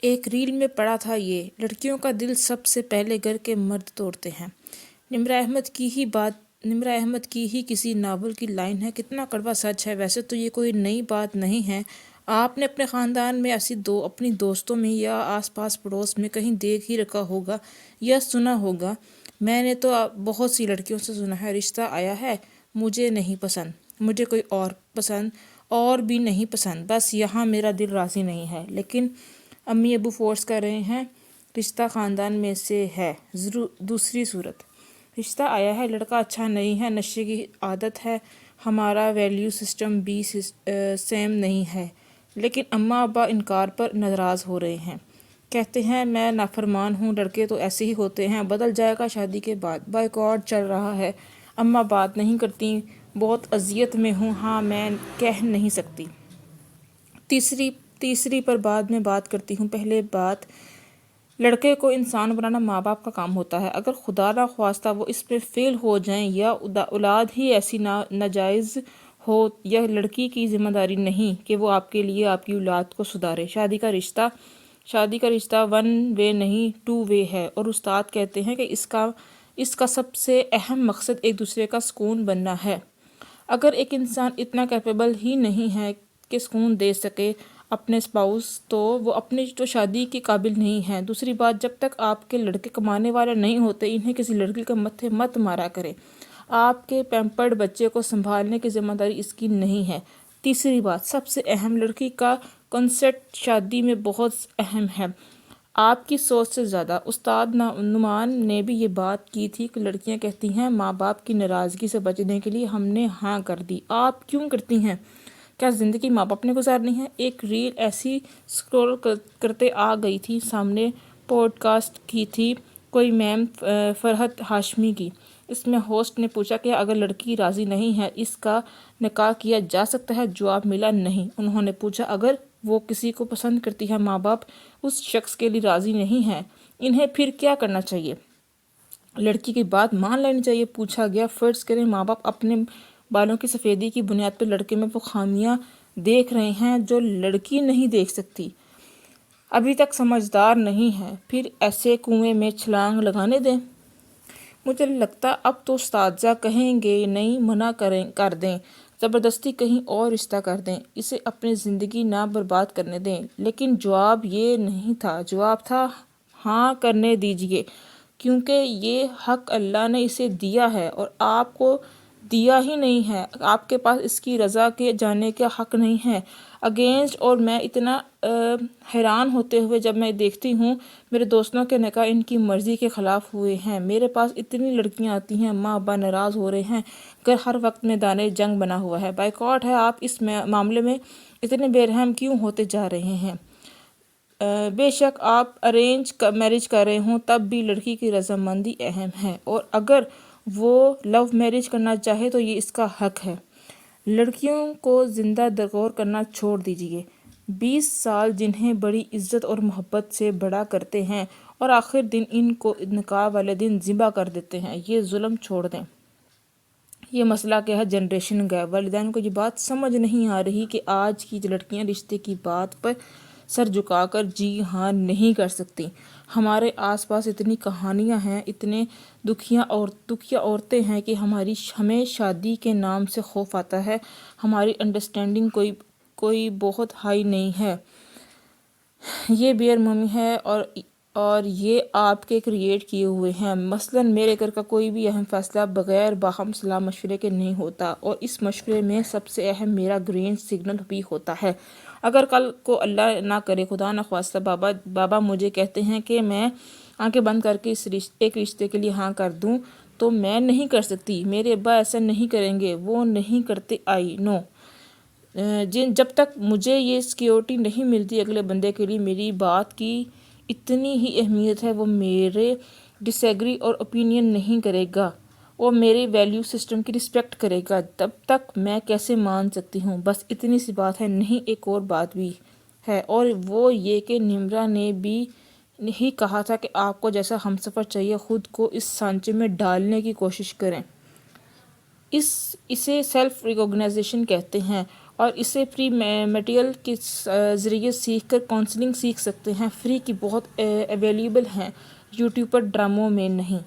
ایک ریل میں پڑھا تھا یہ لڑکیوں کا دل سب سے پہلے گھر کے مرد توڑتے ہیں۔ نمرہ احمد کی ہی کسی ناول کی لائن ہے، کتنا کڑوا سچ ہے۔ ویسے تو یہ کوئی نئی بات نہیں ہے، آپ نے اپنے خاندان میں اپنی دوستوں میں یا آس پاس پڑوس میں کہیں دیکھ ہی رکھا ہوگا یا سنا ہوگا۔ میں نے تو بہت سی لڑکیوں سے سنا ہے، رشتہ آیا ہے، مجھے نہیں پسند، مجھے کوئی اور پسند، اور بھی نہیں پسند، بس یہاں میرا دل راضی نہیں ہے، لیکن امی ابو فورس کر رہے ہیں۔ رشتہ خاندان میں سے ہے۔ دوسری صورت، رشتہ آیا ہے، لڑکا اچھا نہیں ہے، نشے کی عادت ہے، ہمارا ویلیو سسٹم بھی سیم نہیں ہے، لیکن اماں ابا انکار پر ناراض ہو رہے ہیں، کہتے ہیں میں نافرمان ہوں، لڑکے تو ایسے ہی ہوتے ہیں، بدل جائے گا شادی کے بعد۔ بائیکاٹ چل رہا ہے، اماں بات نہیں کرتی، بہت اذیت میں ہوں، ہاں میں کہہ نہیں سکتی۔ تیسری پر بعد میں بات کرتی ہوں۔ پہلے بات، لڑکے کو انسان بنانا ماں باپ کا کام ہوتا ہے، اگر خدا نہ خواستہ وہ اس میں فیل ہو جائیں یا اولاد ہی ایسی ناجائز ہو، یا لڑکی کی ذمہ داری نہیں کہ وہ آپ کے لیے آپ کی اولاد کو سدھارے۔ شادی کا رشتہ 1 وے نہیں 2 وے ہے، اور استاد کہتے ہیں کہ اس کا سب سے اہم مقصد ایک دوسرے کا سکون بننا ہے۔ اگر ایک انسان اتنا کیپیبل ہی نہیں ہے کہ سکون دے سکے اپنے اسپاؤس، تو وہ اپنی تو شادی کے قابل نہیں ہے۔ دوسری بات، جب تک آپ کے لڑکے کمانے والے نہیں ہوتے، انہیں کسی لڑکی کے متھے مت مارا کریں، آپ کے پیمپرڈ بچے کو سنبھالنے کی ذمہ داری اس کی نہیں ہے۔ تیسری بات، سب سے اہم، لڑکی کا کنسنٹ شادی میں بہت اہم ہے، آپ کی سوچ سے زیادہ۔ استاد نعمان نے بھی یہ بات کی تھی کہ لڑکیاں کہتی ہیں ماں باپ کی ناراضگی سے بچنے کے لیے ہم نے ہاں کر دی۔ آپ کیوں کرتی ہیں؟ کیا زندگی ماں باپ نے گزارنی ہے؟ ایک ریل ایسی سکرول کرتے آ گئی تھی سامنے، پوڈ کاسٹ کی تھی کوئی میم فرحت ہاشمی کی۔ اس میں ہوسٹ نے پوچھا کہ اگر لڑکی راضی نہیں ہے اس کا نکاح کیا جا سکتا ہے؟ جواب ملا نہیں۔ انہوں نے پوچھا اگر وہ کسی کو پسند کرتی ہے، ماں باپ اس شخص کے لیے راضی نہیں ہیں، انہیں پھر کیا کرنا چاہیے؟ لڑکی کی بات مان لینی چاہیے؟ پوچھا گیا فرض کریں ماں باپ اپنے بالوں کی سفیدی کی بنیاد پر لڑکے میں وہ خامیاں دیکھ رہے ہیں جو لڑکی نہیں دیکھ سکتی، ابھی تک سمجھدار نہیں ہے، پھر ایسے کنویں میں چھلانگ لگانے دیں؟ مجھے لگتا اب تو اساتذہ کہیں گے نہیں، منع کر دیں، زبردستی کہیں اور رشتہ کر دیں، اسے اپنی زندگی نہ برباد کرنے دیں۔ لیکن جواب یہ نہیں تھا، جواب تھا ہاں کرنے دیجئے، کیونکہ یہ حق اللہ نے اسے دیا ہے اور آپ کو دیا ہی نہیں ہے، آپ کے پاس اس کی رضا کے جانے کا حق نہیں ہے۔ اگینسٹ، اور میں اتنا حیران ہوتے ہوئے جب میں دیکھتی ہوں میرے دوستوں کے نکاح ان کی مرضی کے خلاف ہوئے ہیں، میرے پاس اتنی لڑکیاں آتی ہیں، ماں ابا ناراض ہو رہے ہیں، گھر ہر وقت میدان جنگ بنا ہوا ہے، بائیکاٹ ہے۔ آپ اس معاملے میں اتنے بے رحم کیوں ہوتے جا رہے ہیں؟ بے شک آپ ارینج میرج کر رہے ہوں تب بھی لڑکی کی رضامندی اہم ہے، اور اگر وہ لو میرج کرنا چاہے تو یہ اس کا حق ہے۔ لڑکیوں کو زندہ درگور کرنا چھوڑ دیجئے۔ 20 سال جنہیں بڑی عزت اور محبت سے بڑا کرتے ہیں اور آخر دن ان کو نکاح والے دن ذبح کر دیتے ہیں، یہ ظلم چھوڑ دیں۔ یہ مسئلہ کیا ہے؟ Generation gap. والدین کو یہ بات سمجھ نہیں آ رہی کہ آج کی لڑکیاں رشتے کی بات پر سر جھکا کر جی ہاں نہیں کر سکتی۔ ہمارے آس پاس اتنی کہانیاں ہیں، اتنے دکھیا عورتیں ہیں کہ ہمیں شادی کے نام سے خوف آتا ہے، ہماری انڈرسٹینڈنگ کوئی بہت ہائی نہیں ہے، یہ بیئر ممی ہے اور یہ آپ کے کریٹ کیے ہوئے ہیں۔ مثلاً میرے گھر کا کوئی بھی اہم فیصلہ بغیر باہم صلاح مشورے کے نہیں ہوتا، اور اس مشورے میں سب سے اہم میرا گرین سگنل بھی ہوتا ہے۔ اگر کل کو اللہ نہ کرے خدا نہ خواستہ بابا مجھے کہتے ہیں کہ میں آنکھیں بند کر کے ایک رشتے کے لیے ہاں کر دوں تو میں نہیں کر سکتی، میرے ابا ایسا نہیں کریں گے، وہ نہیں کرتے، آئی نو۔ جب تک مجھے یہ سیکیورٹی نہیں ملتی اگلے بندے کے لیے میری بات کی اتنی ہی اہمیت ہے، وہ میرے ڈس ایگری اور اوپینین نہیں کرے گا، وہ میرے ویلیو سسٹم کی رسپیکٹ کرے گا، تب تک میں کیسے مان سکتی ہوں؟ بس اتنی سی بات ہے۔ نہیں، ایک اور بات بھی ہے، اور وہ یہ کہ نمرہ نے بھی ہی کہا تھا کہ آپ کو جیسا ہمسفر چاہیے خود کو اس سانچے میں ڈالنے کی کوشش کریں۔ اسے سیلف ریکگنائزیشن کہتے ہیں، اور اسے فری میٹیریل کے ذریعے سیکھ کر کاؤنسلنگ سیکھ سکتے ہیں. فری کی بہت اویلیبل ہیں، یوٹیوب پر ڈراموں میں نہیں.